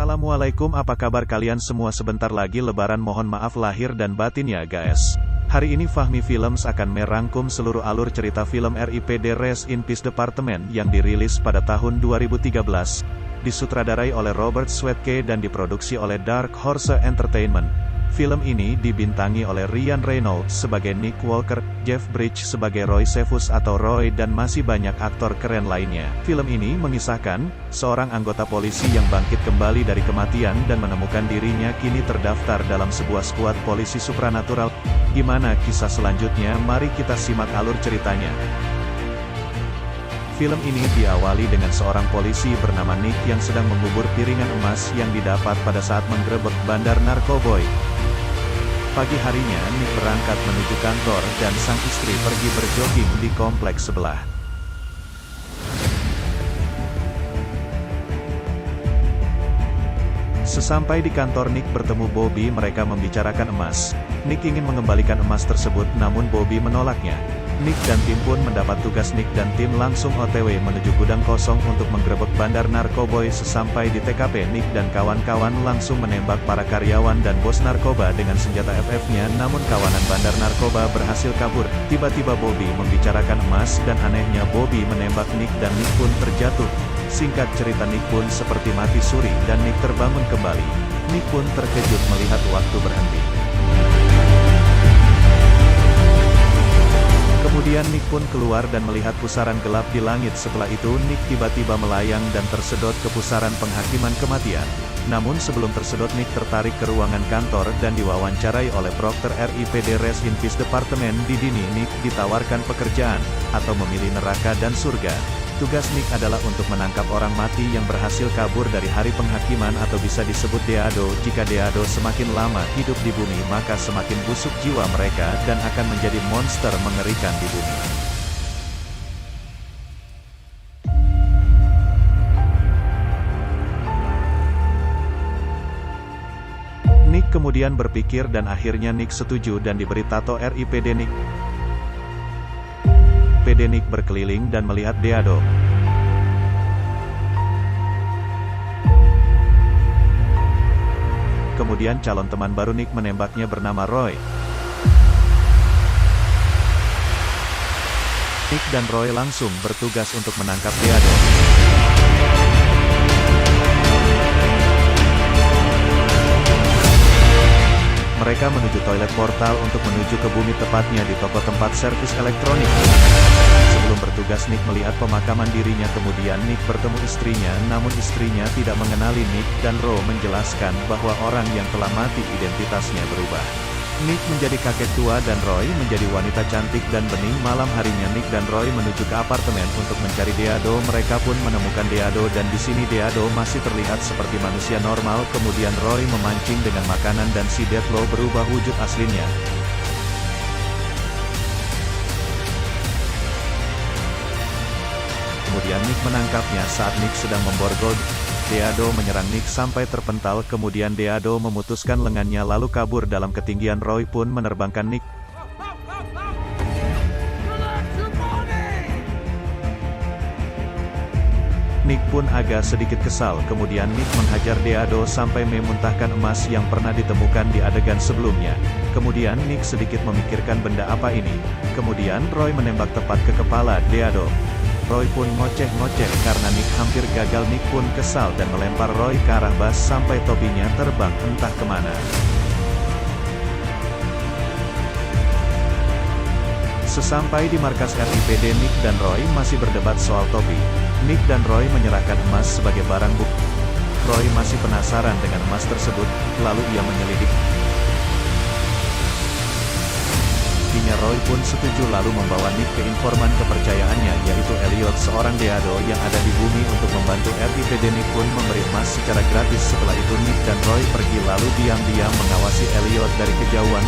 Assalamualaikum, apa kabar kalian semua? Sebentar lagi lebaran, mohon maaf lahir dan batin ya guys. Hari ini Fahmi Films akan merangkum seluruh alur cerita film RIPD Rest in Peace Department yang dirilis pada tahun 2013, disutradarai oleh Robert Swedke dan diproduksi oleh Dark Horse Entertainment. Film ini dibintangi oleh Ryan Reynolds sebagai Nick Walker, Jeff Bridges sebagai Roy Sefus atau Roy dan masih banyak aktor keren lainnya. Film ini mengisahkan seorang anggota polisi yang bangkit kembali dari kematian dan menemukan dirinya kini terdaftar dalam sebuah skuad polisi supranatural. Gimana kisah selanjutnya? Mari kita simak alur ceritanya. Film ini diawali dengan seorang polisi bernama Nick yang sedang mengubur piringan emas yang didapat pada saat menggerebek bandar narkoboy. Pagi harinya, Nick berangkat menuju kantor dan sang istri pergi berjogging di kompleks sebelah. Sesampai di kantor Nick bertemu Bobby, mereka membicarakan emas. Nick ingin mengembalikan emas tersebut namun Bobby menolaknya. Nick dan tim pun mendapat tugas. Nick dan tim langsung OTW menuju gudang kosong untuk menggerebek bandar narkoboy. Sesampai di TKP, Nick dan kawan-kawan langsung menembak para karyawan dan bos narkoba dengan senjata FF-nya, namun kawanan bandar narkoba berhasil kabur. Tiba-tiba Bobby membicarakan emas dan anehnya Bobby menembak Nick dan Nick pun terjatuh. Singkat cerita, Nick pun seperti mati suri dan Nick terbangun kembali. Nick pun terkejut melihat waktu berhenti. Kemudian Nick pun keluar dan melihat pusaran gelap di langit. Setelah itu Nick tiba-tiba melayang dan tersedot ke pusaran penghakiman kematian. Namun sebelum tersedot, Nick tertarik ke ruangan kantor dan diwawancarai oleh Proctor RIPD Rest in Peace Department. Di sini Nick ditawarkan pekerjaan, atau memilih neraka dan surga. Tugas Nick adalah untuk menangkap orang mati yang berhasil kabur dari hari penghakiman atau bisa disebut deado. Jika deado semakin lama hidup di bumi, maka semakin busuk jiwa mereka dan akan menjadi monster mengerikan di bumi. Nick kemudian berpikir dan akhirnya Nick setuju dan diberi tato RIPD Nick. Nick berkeliling dan melihat deado. Kemudian calon teman baru Nick menembaknya bernama Roy. Nick dan Roy langsung bertugas untuk menangkap deado. Mereka menuju toilet portal untuk menuju ke bumi, tepatnya di toko tempat servis elektronik. Sebelum bertugas, Nick melihat pemakaman dirinya. Kemudian Nick bertemu istrinya, namun istrinya tidak mengenali Nick dan Roy menjelaskan bahwa orang yang telah mati identitasnya berubah. Nick menjadi kakek tua dan Roy menjadi wanita cantik dan bening. Malam harinya Nick dan Roy menuju ke apartemen untuk mencari deado. Mereka pun menemukan deado dan di sini deado masih terlihat seperti manusia normal. Kemudian Roy memancing dengan makanan dan si Deathlow berubah wujud aslinya. Kemudian Nick menangkapnya saat Nick sedang memborgol. Deado menyerang Nick sampai terpental, kemudian Deado memutuskan lengannya lalu kabur dalam ketinggian. Roy pun menerbangkan Nick. Nick pun agak sedikit kesal, kemudian Nick menghajar Deado sampai memuntahkan emas yang pernah ditemukan di adegan sebelumnya. Kemudian Nick sedikit memikirkan benda apa ini. Kemudian Roy menembak tepat ke kepala Deado. Roy pun ngoceh-ngoceh karena Nick hampir gagal. Nick pun kesal dan melempar Roy ke arah bas sampai topinya terbang entah kemana. Sesampai di markas RIPD, Nick dan Roy masih berdebat soal topi. Nick dan Roy menyerahkan emas sebagai barang bukti. Roy masih penasaran dengan emas tersebut, lalu ia menyelidik. Roy pun setuju lalu membawa Nick ke informan kepercayaannya, yaitu Elliot, seorang deado yang ada di bumi untuk membantu RIPD. Nick pun memberi emas secara gratis. Setelah itu Nick dan Roy pergi lalu diam-diam mengawasi Elliot dari kejauhan.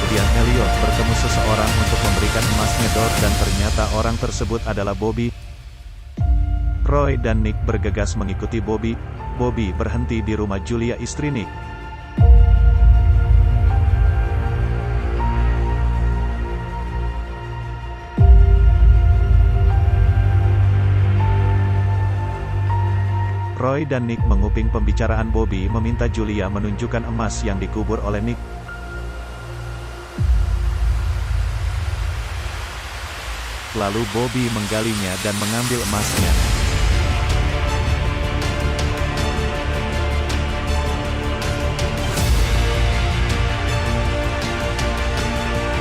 Kemudian Elliot bertemu seseorang untuk memberikan emasnya dan ternyata orang tersebut adalah Bobby. Roy dan Nick bergegas mengikuti Bobby. Bobby berhenti di rumah Julia, istri Nick. Roy dan Nick menguping pembicaraan Bobby meminta Julia menunjukkan emas yang dikubur oleh Nick. Lalu Bobby menggalinya dan mengambil emasnya.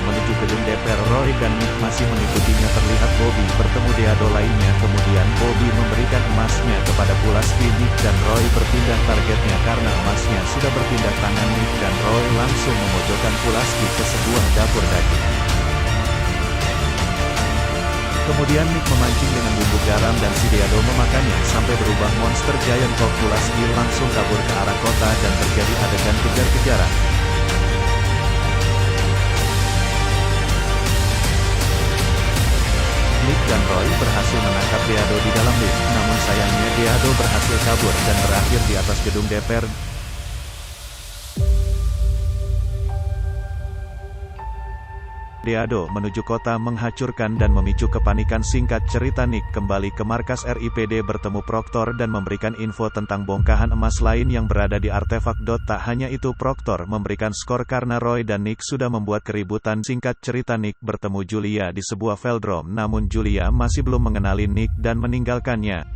Menuju gedung DPR, Roy dan Nick masih mengikutinya. Terlihat Bobby bertemu Deado lainnya. Kemudian Bobby memberikan emasnya kepada Pulaski. Nick dan Roy berpindah targetnya karena emasnya sudah berpindah tangan Nick dan Roy langsung memojokkan Pulaski ke sebuah dapur daging. Kemudian Nick memancing dengan bumbu garam dan si Deado memakannya sampai berubah monster giant. Pulaski langsung kabur ke arah kota dan terjadi adegan kejar-kejaran. Nick dan Roy berhasil menangkap Deado di dalam lift, namun sayangnya Deado berhasil kabur dan berakhir di atas gedung DPR. Deado menuju kota menghancurkan dan memicu kepanikan. Singkat cerita, Nick kembali ke markas RIPD bertemu Proctor dan memberikan info tentang bongkahan emas lain yang berada di artefak. Tak hanya itu, Proctor memberikan skor karena Roy dan Nick sudah membuat keributan. Singkat cerita, Nick bertemu Julia di sebuah velodrome, namun Julia masih belum mengenali Nick dan meninggalkannya.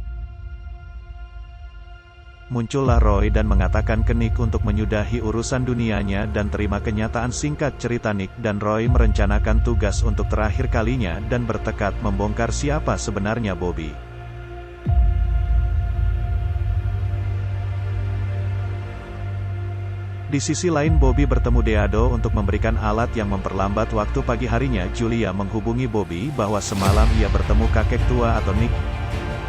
Muncullah Roy dan mengatakan ke Nick untuk menyudahi urusan dunianya dan terima kenyataan. Singkat cerita, Nick dan Roy merencanakan tugas untuk terakhir kalinya dan bertekad membongkar siapa sebenarnya Bobby. Di sisi lain, Bobby bertemu Deado untuk memberikan alat yang memperlambat waktu. Pagi harinya, Julia menghubungi Bobby bahwa semalam ia bertemu kakek tua atau Nick.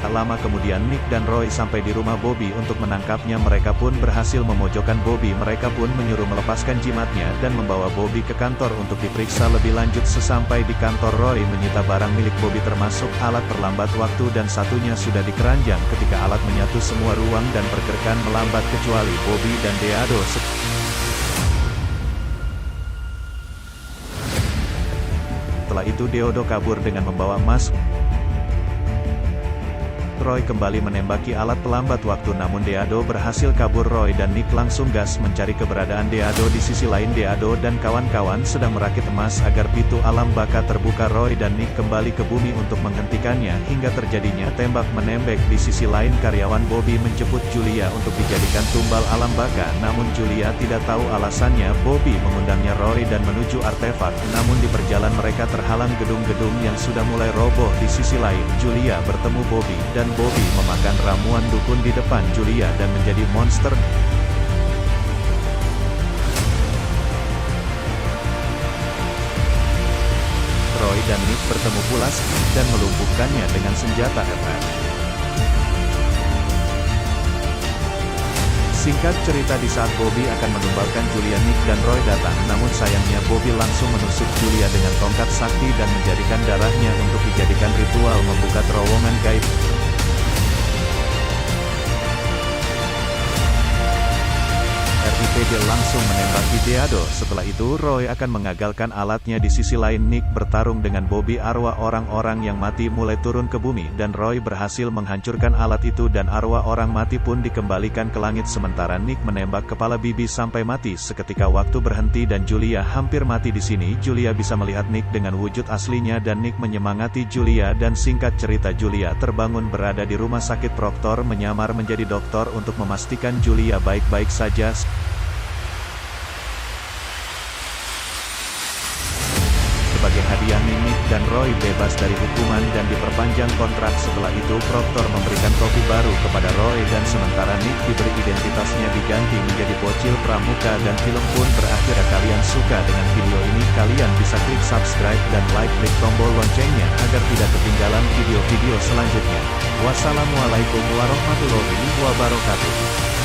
Tak lama kemudian Nick dan Roy sampai di rumah Bobby untuk menangkapnya. Mereka pun berhasil memojokkan Bobby. Mereka pun menyuruh melepaskan jimatnya dan membawa Bobby ke kantor untuk diperiksa lebih lanjut. Sesampai di kantor, Roy menyita barang milik Bobby termasuk alat perlambat waktu dan satunya sudah dikeranjang. Ketika alat menyatu, semua ruang dan pergerakan melambat kecuali Bobby dan Deado. Setelah itu Deado kabur dengan membawa emas. Roy kembali menembaki alat pelambat waktu, namun Deado berhasil kabur. Roy dan Nick langsung gas mencari keberadaan Deado. Di sisi lain, Deado dan kawan-kawan sedang merakit emas agar pintu alam baka terbuka. Roy dan Nick kembali ke bumi untuk menghentikannya hingga terjadinya tembak-menembak. Di sisi lain, karyawan Bobby menjemput Julia untuk dijadikan tumbal alam baka, namun Julia tidak tahu alasannya. Bobby mengundangnya Roy dan menuju artefak, namun di perjalanan mereka terhalang gedung-gedung yang sudah mulai roboh. Di sisi lain, Julia bertemu Bobby dan Bobby memakan ramuan dukun di depan Julia dan menjadi monster. Roy dan Nick bertemu Pulaski dan melumpuhkannya dengan senjata FF. Singkat cerita, di saat Bobby akan menumbalkan Julia, Nick dan Roy datang, namun sayangnya Bobby langsung menusuk Julia dengan tongkat sakti dan menjadikan darahnya untuk dijadikan ritual membuka terowongan gaib. RIPD langsung menembaki Deado. Setelah itu, Roy akan mengagalkan alatnya. Di sisi lain, Nick bertarung dengan Bobby. Arwah orang-orang yang mati mulai turun ke bumi, dan Roy berhasil menghancurkan alat itu dan arwah orang mati pun dikembalikan ke langit. Sementara Nick menembak kepala Bibi sampai mati. Seketika waktu berhenti dan Julia hampir mati. Di sini, Julia bisa melihat Nick dengan wujud aslinya dan Nick menyemangati Julia. Dan singkat cerita, Julia terbangun berada di rumah sakit. Proctor menyamar menjadi dokter untuk memastikan Julia baik-baik saja. Sebagai hadiah, Nick dan Roy bebas dari hukuman dan diperpanjang kontrak. Setelah itu, Proctor memberikan topi baru kepada Roy dan sementara Nick diberi identitasnya diganti menjadi bocil pramuka dan film pun berakhir. Kalian suka dengan video ini? Kalian bisa klik subscribe dan klik tombol loncengnya agar tidak ketinggalan video-video selanjutnya. Wassalamualaikum warahmatullahi wabarakatuh.